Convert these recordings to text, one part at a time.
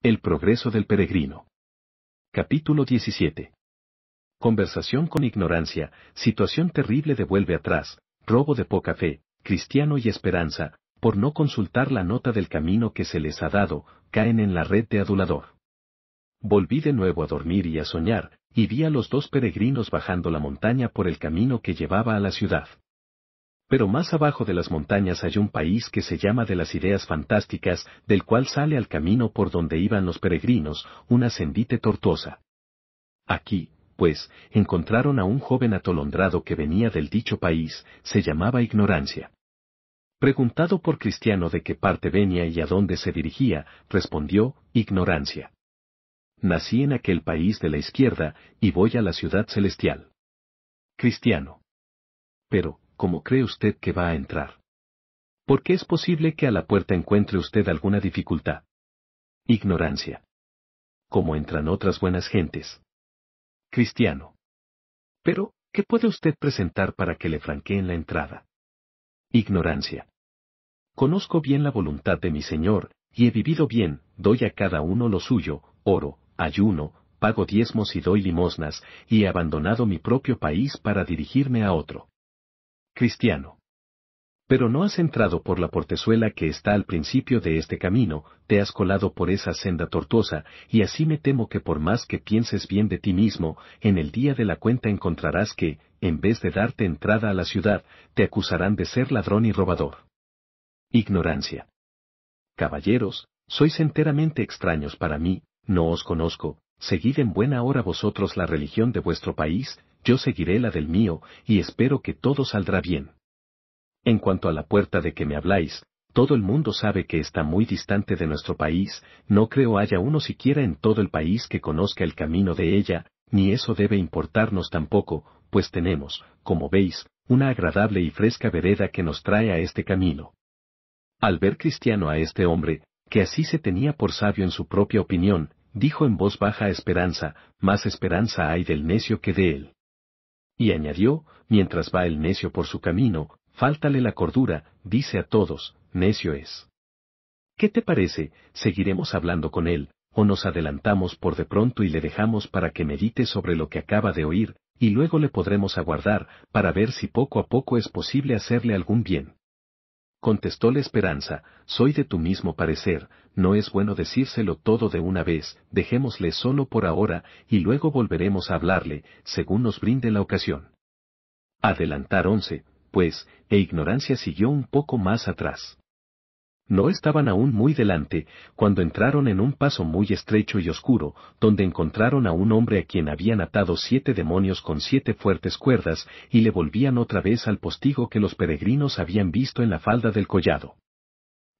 El progreso del peregrino. Capítulo 17. Conversación con ignorancia, situación terrible de vuelve atrás, robo de poca fe, cristiano y esperanza, por no consultar la nota del camino que se les ha dado, caen en la red de adulador. Volví de nuevo a dormir y a soñar, y vi a los dos peregrinos bajando la montaña por el camino que llevaba a la ciudad. Pero más abajo de las montañas hay un país que se llama de las ideas fantásticas, del cual sale al camino por donde iban los peregrinos, una sendite tortuosa. Aquí, pues, encontraron a un joven atolondrado que venía del dicho país, se llamaba Ignorancia. Preguntado por Cristiano de qué parte venía y a dónde se dirigía, respondió, Ignorancia. Nací en aquel país de la izquierda, y voy a la ciudad celestial. Cristiano. Pero, ¿cómo cree usted que va a entrar? ¿Por qué es posible que a la puerta encuentre usted alguna dificultad? Ignorancia. ¿Cómo entran otras buenas gentes? Cristiano. Pero, ¿qué puede usted presentar para que le franqueen la entrada? Ignorancia. Conozco bien la voluntad de mi Señor, y he vivido bien, doy a cada uno lo suyo, oro, ayuno, pago diezmos y doy limosnas, y he abandonado mi propio país para dirigirme a otro. Cristiano. Pero no has entrado por la portezuela que está al principio de este camino, te has colado por esa senda tortuosa, y así me temo que por más que pienses bien de ti mismo, en el día de la cuenta encontrarás que, en vez de darte entrada a la ciudad, te acusarán de ser ladrón y robador. Ignorancia. Caballeros, sois enteramente extraños para mí, no os conozco, seguid en buena hora vosotros la religión de vuestro país, yo seguiré la del mío, y espero que todo saldrá bien. En cuanto a la puerta de que me habláis, todo el mundo sabe que está muy distante de nuestro país, no creo haya uno siquiera en todo el país que conozca el camino de ella, ni eso debe importarnos tampoco, pues tenemos, como veis, una agradable y fresca vereda que nos trae a este camino. Al ver Cristiano a este hombre, que así se tenía por sabio en su propia opinión, dijo en voz baja a Esperanza, más esperanza hay del necio que de él. Y añadió, mientras va el necio por su camino, fáltale la cordura, dice a todos, necio es. ¿Qué te parece, seguiremos hablando con él, o nos adelantamos por de pronto y le dejamos para que medite sobre lo que acaba de oír, y luego le podremos aguardar, para ver si poco a poco es posible hacerle algún bien? Contestóle Esperanza, soy de tu mismo parecer, no es bueno decírselo todo de una vez, dejémosle solo por ahora, y luego volveremos a hablarle, según nos brinde la ocasión. Adelantar 11, pues, e Ignorancia siguió un poco más atrás. No estaban aún muy delante, cuando entraron en un paso muy estrecho y oscuro, donde encontraron a un hombre a quien habían atado 7 demonios con 7 fuertes cuerdas, y le volvían otra vez al postigo que los peregrinos habían visto en la falda del collado.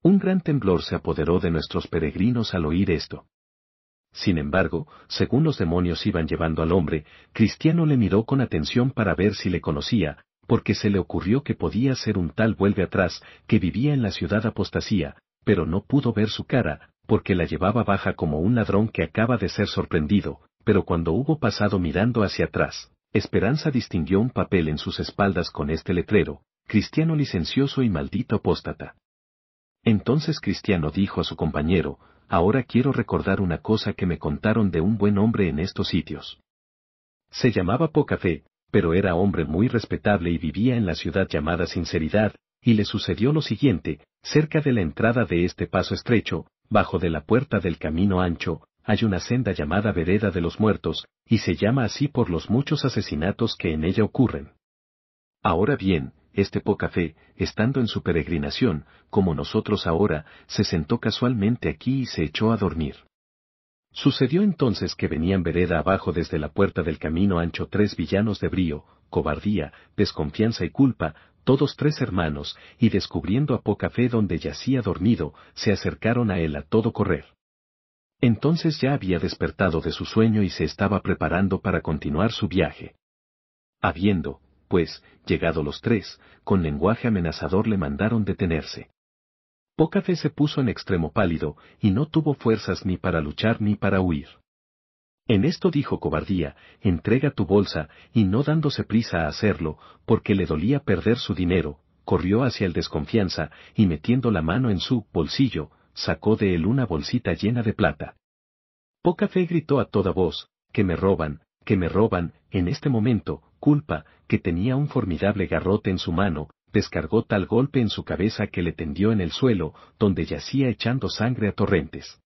Un gran temblor se apoderó de nuestros peregrinos al oír esto. Sin embargo, según los demonios iban llevando al hombre, Cristiano le miró con atención para ver si le conocía, porque se le ocurrió que podía ser un tal vuelve atrás, que vivía en la ciudad apostasía, pero no pudo ver su cara, porque la llevaba baja como un ladrón que acaba de ser sorprendido, pero cuando hubo pasado mirando hacia atrás, Esperanza distinguió un papel en sus espaldas con este letrero, Cristiano licencioso y maldito apóstata. Entonces Cristiano dijo a su compañero, ahora quiero recordar una cosa que me contaron de un buen hombre en estos sitios. Se llamaba Poca Fe, pero era hombre muy respetable y vivía en la ciudad llamada Sinceridad, y le sucedió lo siguiente, cerca de la entrada de este paso estrecho, bajo de la puerta del camino ancho, hay una senda llamada Vereda de los Muertos, y se llama así por los muchos asesinatos que en ella ocurren. Ahora bien, este Poca Fe, estando en su peregrinación, como nosotros ahora, se sentó casualmente aquí y se echó a dormir. Sucedió entonces que venían vereda abajo desde la puerta del camino ancho 3 villanos de brío, cobardía, desconfianza y culpa, todos 3 hermanos, y descubriendo a Poca Fe donde yacía dormido, se acercaron a él a todo correr. Entonces ya había despertado de su sueño y se estaba preparando para continuar su viaje. Habiendo, pues, llegado los 3, con lenguaje amenazador le mandaron detenerse. Poca Fe se puso en extremo pálido, y no tuvo fuerzas ni para luchar ni para huir. En esto dijo Cobardía, entrega tu bolsa, y no dándose prisa a hacerlo, porque le dolía perder su dinero, corrió hacia el Desconfianza, y metiendo la mano en su bolsillo, sacó de él una bolsita llena de plata. Poca Fe gritó a toda voz, que me roban, en este momento, Culpa, que tenía un formidable garrote en su mano, descargó tal golpe en su cabeza que le tendió en el suelo, donde yacía echando sangre a torrentes.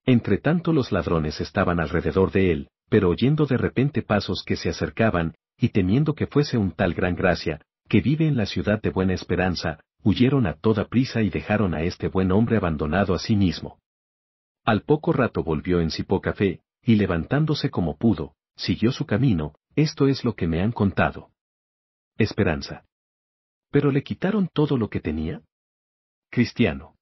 Entretanto los ladrones estaban alrededor de él, pero oyendo de repente pasos que se acercaban, y temiendo que fuese un tal Gran Gracia, que vive en la ciudad de Buena Esperanza, huyeron a toda prisa y dejaron a este buen hombre abandonado a sí mismo. Al poco rato volvió en sí Poca Fe, y levantándose como pudo, siguió su camino. Esto es lo que me han contado. Esperanza. ¿Pero le quitaron todo lo que tenía? Cristiano.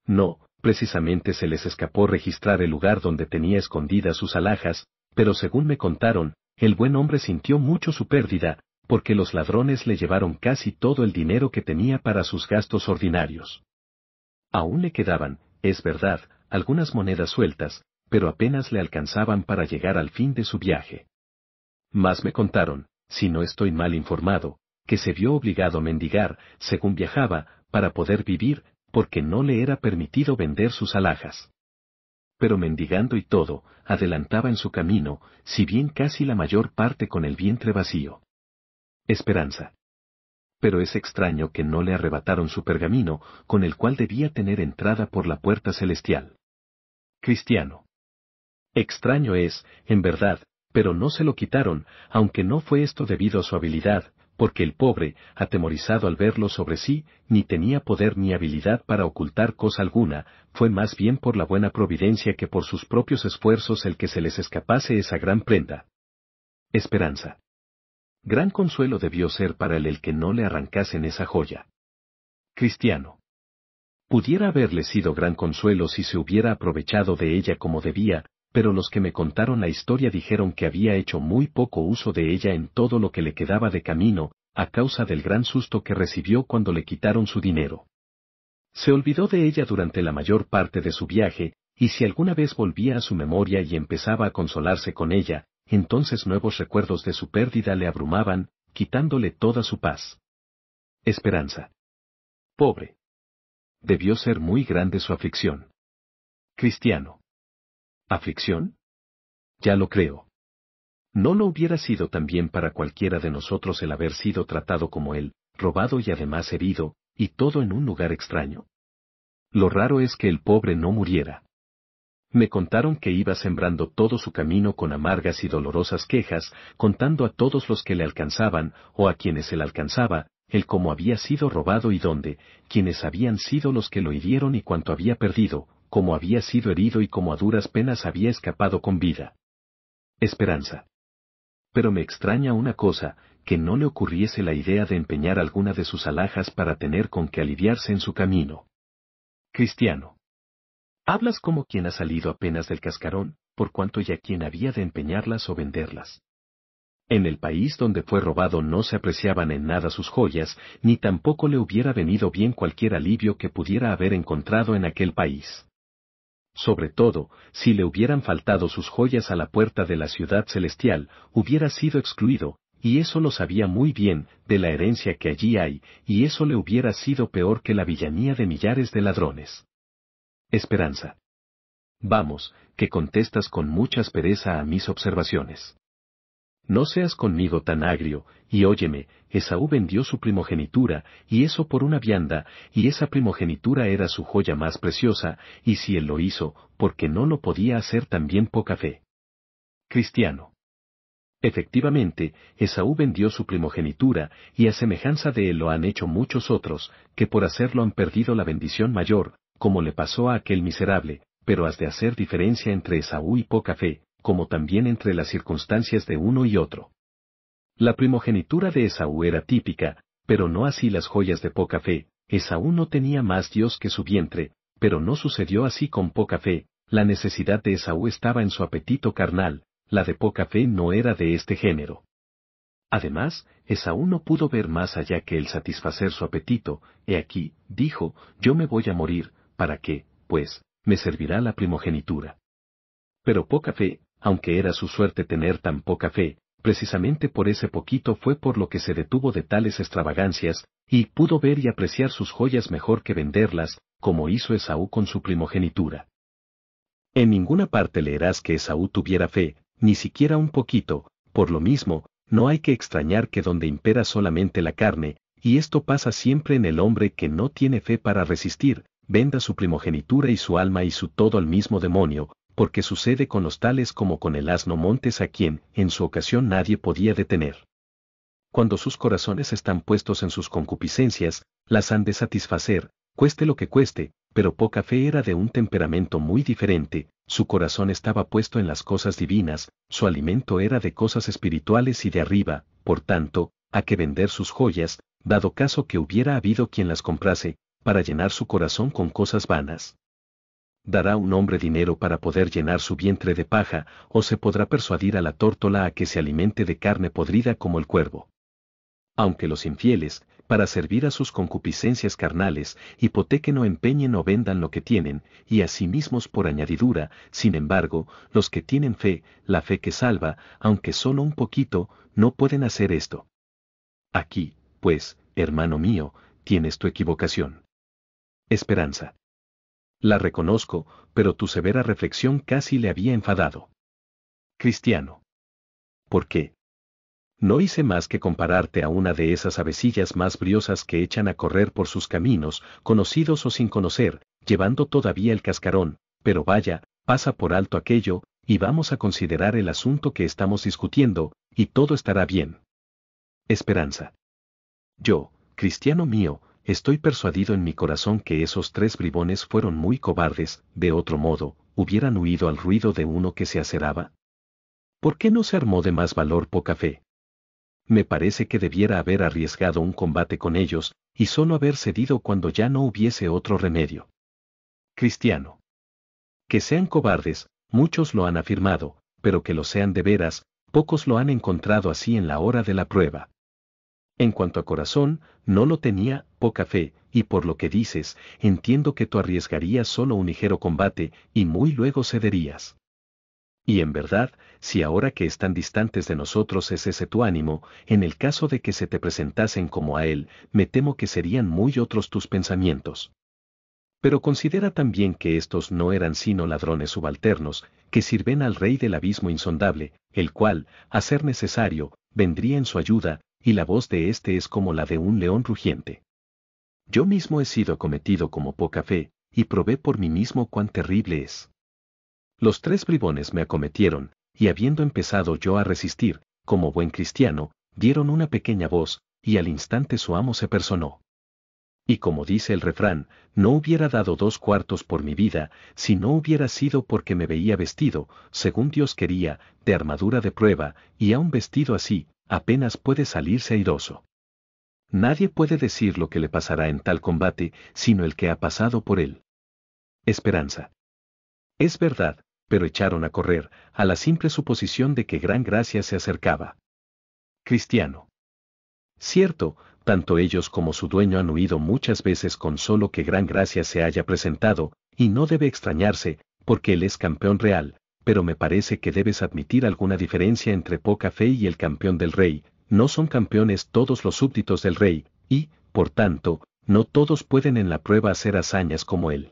No, precisamente se les escapó registrar el lugar donde tenía escondidas sus alhajas, pero según me contaron, el buen hombre sintió mucho su pérdida, porque los ladrones le llevaron casi todo el dinero que tenía para sus gastos ordinarios. Aún le quedaban, es verdad, algunas monedas sueltas, pero apenas le alcanzaban para llegar al fin de su viaje. Más me contaron, si no estoy mal informado, que se vio obligado a mendigar, según viajaba, para poder vivir, porque no le era permitido vender sus alhajas. Pero mendigando y todo, adelantaba en su camino, si bien casi la mayor parte con el vientre vacío. Esperanza. Pero es extraño que no le arrebataron su pergamino, con el cual debía tener entrada por la puerta celestial. Cristiano. Extraño es, en verdad, pero no se lo quitaron, aunque no fue esto debido a su habilidad, porque el pobre, atemorizado al verlo sobre sí, ni tenía poder ni habilidad para ocultar cosa alguna, fue más bien por la buena providencia que por sus propios esfuerzos el que se les escapase esa gran prenda. Esperanza. Gran consuelo debió ser para él el que no le arrancasen esa joya. Cristiano. Pudiera haberle sido gran consuelo si se hubiera aprovechado de ella como debía, pero los que me contaron la historia dijeron que había hecho muy poco uso de ella en todo lo que le quedaba de camino, a causa del gran susto que recibió cuando le quitaron su dinero. Se olvidó de ella durante la mayor parte de su viaje, y si alguna vez volvía a su memoria y empezaba a consolarse con ella, entonces nuevos recuerdos de su pérdida le abrumaban, quitándole toda su paz. Esperanza. Pobre. Debió ser muy grande su aflicción. Cristiano. ¿Aflicción? Ya lo creo. ¿No lo hubiera sido también para cualquiera de nosotros el haber sido tratado como él, robado y además herido, y todo en un lugar extraño? Lo raro es que el pobre no muriera. Me contaron que iba sembrando todo su camino con amargas y dolorosas quejas, contando a todos los que le alcanzaban, o a quienes él alcanzaba, el cómo había sido robado y dónde, quienes habían sido los que lo hirieron y cuánto había perdido, cómo había sido herido y cómo a duras penas había escapado con vida. Esperanza. Pero me extraña una cosa, que no le ocurriese la idea de empeñar alguna de sus alhajas para tener con que aliviarse en su camino. Cristiano. Hablas como quien ha salido apenas del cascarón, por cuanto ya quien había de empeñarlas o venderlas. En el país donde fue robado no se apreciaban en nada sus joyas, ni tampoco le hubiera venido bien cualquier alivio que pudiera haber encontrado en aquel país. Sobre todo, si le hubieran faltado sus joyas a la puerta de la ciudad celestial, hubiera sido excluido, y eso lo sabía muy bien, de la herencia que allí hay, y eso le hubiera sido peor que la villanía de millares de ladrones. Esperanza. Vamos, que contestas con mucha aspereza a mis observaciones. No seas conmigo tan agrio, y óyeme, Esaú vendió su primogenitura, y eso por una vianda, y esa primogenitura era su joya más preciosa, y si él lo hizo, porque no lo podía hacer también Poca Fe. Cristiano. Efectivamente, Esaú vendió su primogenitura, y a semejanza de él lo han hecho muchos otros, que por hacerlo han perdido la bendición mayor, como le pasó a aquel miserable, pero has de hacer diferencia entre Esaú y Poca Fe, como también entre las circunstancias de uno y otro. La primogenitura de Esaú era típica, pero no así las joyas de Poca Fe. Esaú no tenía más Dios que su vientre, pero no sucedió así con Poca Fe. La necesidad de Esaú estaba en su apetito carnal, la de Poca Fe no era de este género. Además, Esaú no pudo ver más allá que el satisfacer su apetito. He aquí, dijo, yo me voy a morir, ¿para qué, pues, me servirá la primogenitura? Pero Poca Fe, aunque era su suerte tener tan poca fe, precisamente por ese poquito fue por lo que se detuvo de tales extravagancias, y pudo ver y apreciar sus joyas mejor que venderlas, como hizo Esaú con su primogenitura. En ninguna parte leerás que Esaú tuviera fe, ni siquiera un poquito, por lo mismo, no hay que extrañar que donde impera solamente la carne, y esto pasa siempre en el hombre que no tiene fe para resistir, venda su primogenitura y su alma y su todo al mismo demonio, porque sucede con los tales como con el asno montes a quien, en su ocasión nadie podía detener. Cuando sus corazones están puestos en sus concupiscencias, las han de satisfacer, cueste lo que cueste, pero poca fe era de un temperamento muy diferente, su corazón estaba puesto en las cosas divinas, su alimento era de cosas espirituales y de arriba, por tanto, a que vender sus joyas, dado caso que hubiera habido quien las comprase, para llenar su corazón con cosas vanas. ¿Dará un hombre dinero para poder llenar su vientre de paja, o se podrá persuadir a la tórtola a que se alimente de carne podrida como el cuervo? Aunque los infieles, para servir a sus concupiscencias carnales, hipotequen o empeñen o vendan lo que tienen, y a sí mismos por añadidura, sin embargo, los que tienen fe, la fe que salva, aunque solo un poquito, no pueden hacer esto. Aquí, pues, hermano mío, tienes tu equivocación. Esperanza. La reconozco, pero tu severa reflexión casi le había enfadado. Cristiano. ¿Por qué? No hice más que compararte a una de esas avecillas más briosas que echan a correr por sus caminos, conocidos o sin conocer, llevando todavía el cascarón, pero vaya, pasa por alto aquello, y vamos a considerar el asunto que estamos discutiendo, y todo estará bien. Esperanza. Yo, cristiano mío, estoy persuadido en mi corazón que esos 3 bribones fueron muy cobardes, de otro modo, hubieran huido al ruido de uno que se aceraba. ¿Por qué no se armó de más valor poca fe? Me parece que debiera haber arriesgado un combate con ellos, y solo haber cedido cuando ya no hubiese otro remedio. Cristiano. Que sean cobardes, muchos lo han afirmado, pero que lo sean de veras, pocos lo han encontrado así en la hora de la prueba. En cuanto a corazón, no lo tenía, poca fe, y por lo que dices, entiendo que tú arriesgarías solo un ligero combate, y muy luego cederías. Y en verdad, si ahora que están distantes de nosotros es ese tu ánimo, en el caso de que se te presentasen como a él, me temo que serían muy otros tus pensamientos. Pero considera también que estos no eran sino ladrones subalternos, que sirven al rey del abismo insondable, el cual, a ser necesario, vendría en su ayuda, y la voz de éste es como la de un león rugiente. Yo mismo he sido acometido como poca fe, y probé por mí mismo cuán terrible es. Los 3 bribones me acometieron, y habiendo empezado yo a resistir, como buen cristiano, dieron una pequeña voz, y al instante su amo se personó. Y como dice el refrán, no hubiera dado 2 cuartos por mi vida, si no hubiera sido porque me veía vestido, según Dios quería, de armadura de prueba, y aun vestido así, apenas puede salirse airoso. Nadie puede decir lo que le pasará en tal combate, sino el que ha pasado por él. Esperanza. Es verdad, pero echaron a correr, a la simple suposición de que gran gracia se acercaba. Cristiano. Cierto, tanto ellos como su dueño han huido muchas veces con solo que gran gracia se haya presentado, y no debe extrañarse, porque él es campeón real, pero me parece que debes admitir alguna diferencia entre poca fe y el campeón del rey, no son campeones todos los súbditos del rey, y, por tanto, no todos pueden en la prueba hacer hazañas como él.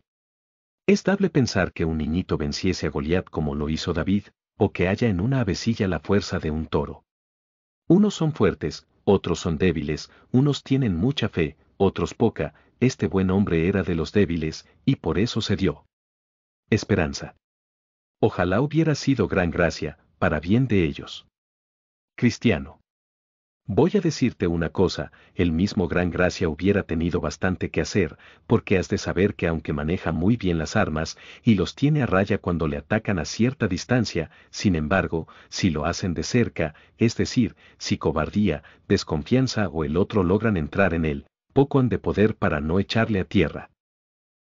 Es dable pensar que un niñito venciese a Goliat como lo hizo David, o que haya en una avecilla la fuerza de un toro. Unos son fuertes, otros son débiles, unos tienen mucha fe, otros poca, este buen hombre era de los débiles, y por eso cedió. Esperanza. Ojalá hubiera sido gran gracia, para bien de ellos. Cristiano. Voy a decirte una cosa, el mismo Gran Gracia hubiera tenido bastante que hacer, porque has de saber que aunque maneja muy bien las armas, y los tiene a raya cuando le atacan a cierta distancia, sin embargo, si lo hacen de cerca, es decir, si cobardía, desconfianza o el otro logran entrar en él, poco han de poder para no echarle a tierra.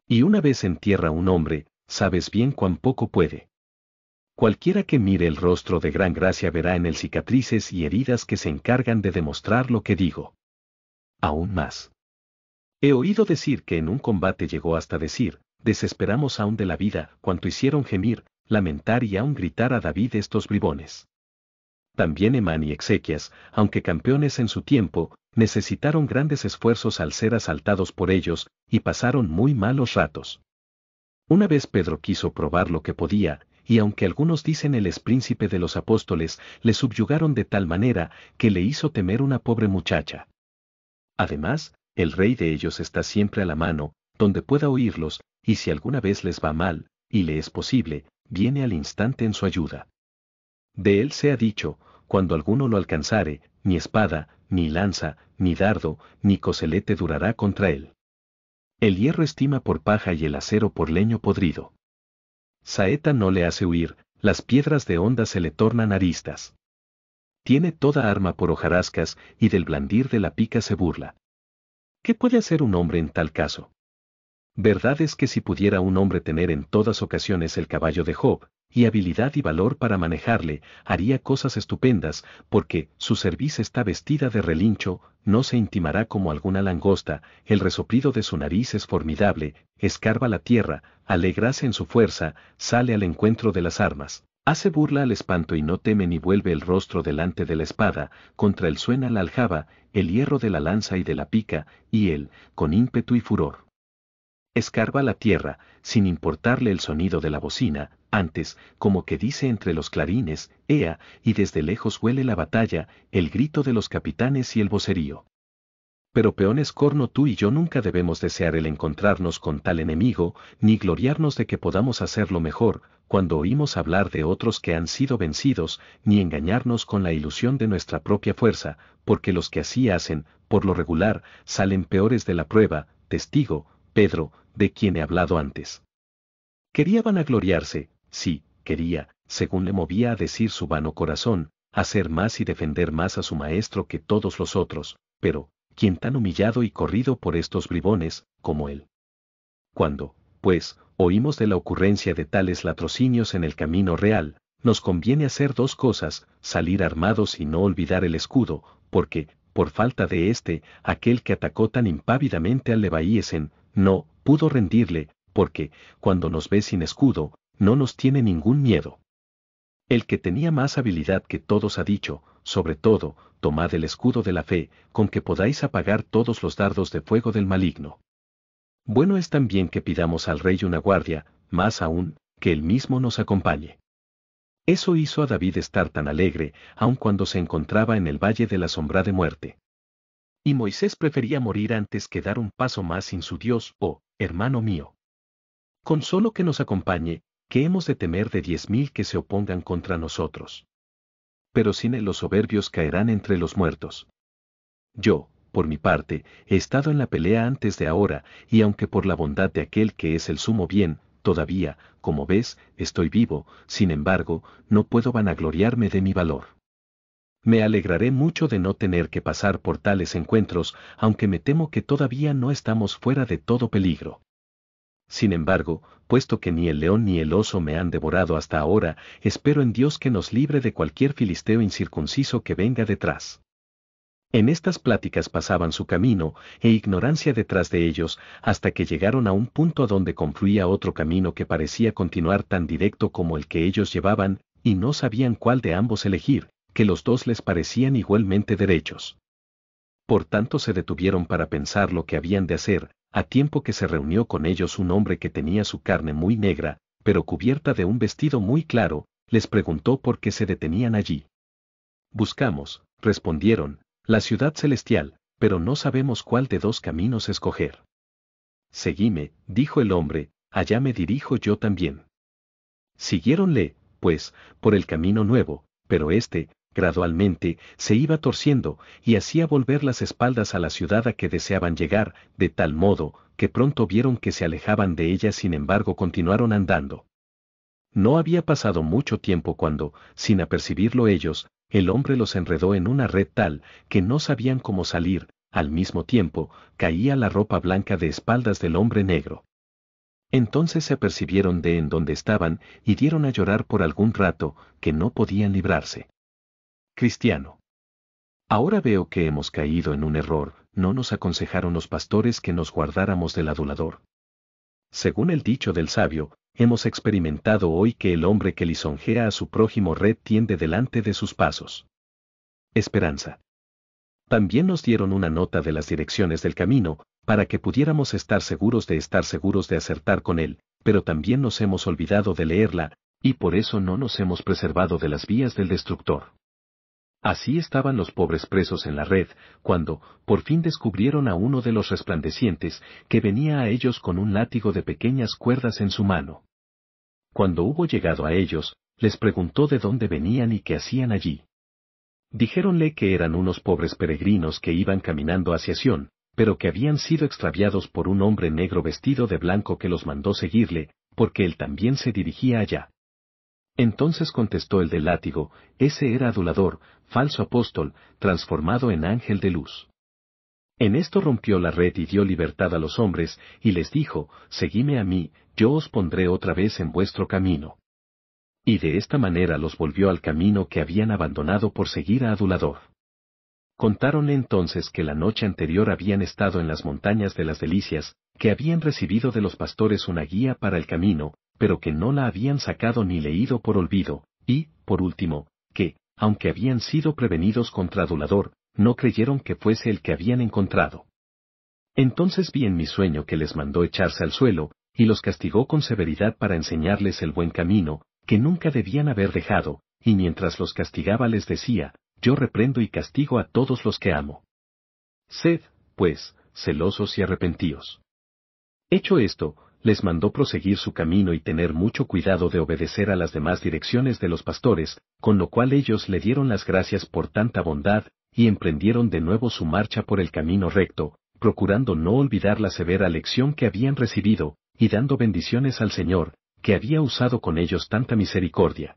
Y una vez en tierra un hombre, sabes bien cuán poco puede. Cualquiera que mire el rostro de Gran Gracia verá en él cicatrices y heridas que se encargan de demostrar lo que digo. Aún más. He oído decir que en un combate llegó hasta decir, desesperamos aún de la vida, cuanto hicieron gemir, lamentar y aún gritar a David estos bribones. También Emán y Exequias, aunque campeones en su tiempo, necesitaron grandes esfuerzos al ser asaltados por ellos, y pasaron muy malos ratos. Una vez Pedro quiso probar lo que podía, y aunque algunos dicen él es príncipe de los apóstoles, le subyugaron de tal manera que le hizo temer una pobre muchacha. Además, el rey de ellos está siempre a la mano, donde pueda oírlos, y si alguna vez les va mal, y le es posible, viene al instante en su ayuda. De él se ha dicho, cuando alguno lo alcanzare, ni espada, ni lanza, ni dardo, ni coselete durará contra él. El hierro estima por paja y el acero por leño podrido. Saeta no le hace huir, las piedras de honda se le tornan aristas. Tiene toda arma por hojarascas y del blandir de la pica se burla. ¿Qué puede hacer un hombre en tal caso? Verdad es que si pudiera un hombre tener en todas ocasiones el caballo de Job, y habilidad y valor para manejarle, haría cosas estupendas, porque su cerviz está vestida de relincho, no se intimará como alguna langosta, el resoplido de su nariz es formidable, escarba la tierra, alegrase en su fuerza, sale al encuentro de las armas, hace burla al espanto y no teme ni vuelve el rostro delante de la espada, contra él suena la aljaba, el hierro de la lanza y de la pica, y él, con ímpetu y furor, escarba la tierra, sin importarle el sonido de la bocina, antes, como que dice entre los clarines, ea, y desde lejos huele la batalla, el grito de los capitanes y el vocerío. Pero peones corno, tú y yo nunca debemos desear el encontrarnos con tal enemigo, ni gloriarnos de que podamos hacerlo mejor, cuando oímos hablar de otros que han sido vencidos, ni engañarnos con la ilusión de nuestra propia fuerza, porque los que así hacen, por lo regular, salen peores de la prueba, testigo, Pedro, de quien he hablado antes. Quería vanagloriarse, sí, quería, según le movía a decir su vano corazón, hacer más y defender más a su maestro que todos los otros, pero, ¿quién tan humillado y corrido por estos bribones, como él? Cuando, pues, oímos de la ocurrencia de tales latrocinios en el camino real, nos conviene hacer dos cosas, salir armados y no olvidar el escudo, porque, por falta de aquel que atacó tan impávidamente al Levaíesen, no pudo rendirle, porque, cuando nos ve sin escudo, no nos tiene ningún miedo. El que tenía más habilidad que todos ha dicho, sobre todo, tomad el escudo de la fe, con que podáis apagar todos los dardos de fuego del maligno. Bueno es también que pidamos al rey una guardia, más aún, que él mismo nos acompañe. Eso hizo a David estar tan alegre, aun cuando se encontraba en el valle de la sombra de muerte. Y Moisés prefería morir antes que dar un paso más sin su Dios, oh, hermano mío. Con solo que nos acompañe, ¿qué hemos de temer de 10.000 que se opongan contra nosotros? Pero sin él los soberbios caerán entre los muertos. Yo, por mi parte, he estado en la pelea antes de ahora, y aunque por la bondad de aquel que es el sumo bien, todavía, como ves, estoy vivo, sin embargo, no puedo vanagloriarme de mi valor. Me alegraré mucho de no tener que pasar por tales encuentros, aunque me temo que todavía no estamos fuera de todo peligro. Sin embargo, puesto que ni el león ni el oso me han devorado hasta ahora, espero en Dios que nos libre de cualquier filisteo incircunciso que venga detrás. En estas pláticas pasaban su camino, e ignorancia detrás de ellos, hasta que llegaron a un punto donde confluía otro camino que parecía continuar tan directo como el que ellos llevaban, y no sabían cuál de ambos elegir, que los dos les parecían igualmente derechos. Por tanto se detuvieron para pensar lo que habían de hacer, a tiempo que se reunió con ellos un hombre que tenía su carne muy negra, pero cubierta de un vestido muy claro, les preguntó por qué se detenían allí. Buscamos, respondieron, la ciudad celestial, pero no sabemos cuál de dos caminos escoger. Seguime, dijo el hombre, allá me dirijo yo también. Siguiéronle, pues, por el camino nuevo, pero gradualmente, se iba torciendo, y hacía volver las espaldas a la ciudad a que deseaban llegar, de tal modo, que pronto vieron que se alejaban de ella, sin embargo continuaron andando. No había pasado mucho tiempo cuando, sin apercibirlo ellos, el hombre los enredó en una red tal, que no sabían cómo salir, al mismo tiempo, caía la ropa blanca de espaldas del hombre negro. Entonces se apercibieron de en donde estaban, y dieron a llorar por algún rato, que no podían librarse. Cristiano. Ahora veo que hemos caído en un error, no nos aconsejaron los pastores que nos guardáramos del adulador. Según el dicho del sabio, hemos experimentado hoy que el hombre que lisonjea a su prójimo red tiende delante de sus pasos. Esperanza. También nos dieron una nota de las direcciones del camino, para que pudiéramos estar seguros de acertar con él, pero también nos hemos olvidado de leerla, y por eso no nos hemos preservado de las vías del destructor. Así estaban los pobres presos en la red, cuando, por fin descubrieron a uno de los resplandecientes, que venía a ellos con un látigo de pequeñas cuerdas en su mano. Cuando hubo llegado a ellos, les preguntó de dónde venían y qué hacían allí. Dijéronle que eran unos pobres peregrinos que iban caminando hacia Sión, pero que habían sido extraviados por un hombre negro vestido de blanco que los mandó seguirle, porque él también se dirigía allá. Entonces contestó el del látigo, ese era adulador, falso apóstol, transformado en ángel de luz. En esto rompió la red y dio libertad a los hombres, y les dijo, seguidme a mí, yo os pondré otra vez en vuestro camino. Y de esta manera los volvió al camino que habían abandonado por seguir a adulador. Contáronle entonces que la noche anterior habían estado en las montañas de las Delicias, que habían recibido de los pastores una guía para el camino, pero que no la habían sacado ni leído por olvido, y, por último, que, aunque habían sido prevenidos contra adulador, no creyeron que fuese el que habían encontrado. Entonces vi en mi sueño que les mandó echarse al suelo, y los castigó con severidad para enseñarles el buen camino, que nunca debían haber dejado, y mientras los castigaba les decía, yo reprendo y castigo a todos los que amo. Sed, pues, celosos y arrepentíos. Hecho esto, les mandó proseguir su camino y tener mucho cuidado de obedecer a las demás direcciones de los pastores, con lo cual ellos le dieron las gracias por tanta bondad, y emprendieron de nuevo su marcha por el camino recto, procurando no olvidar la severa lección que habían recibido, y dando bendiciones al Señor, que había usado con ellos tanta misericordia.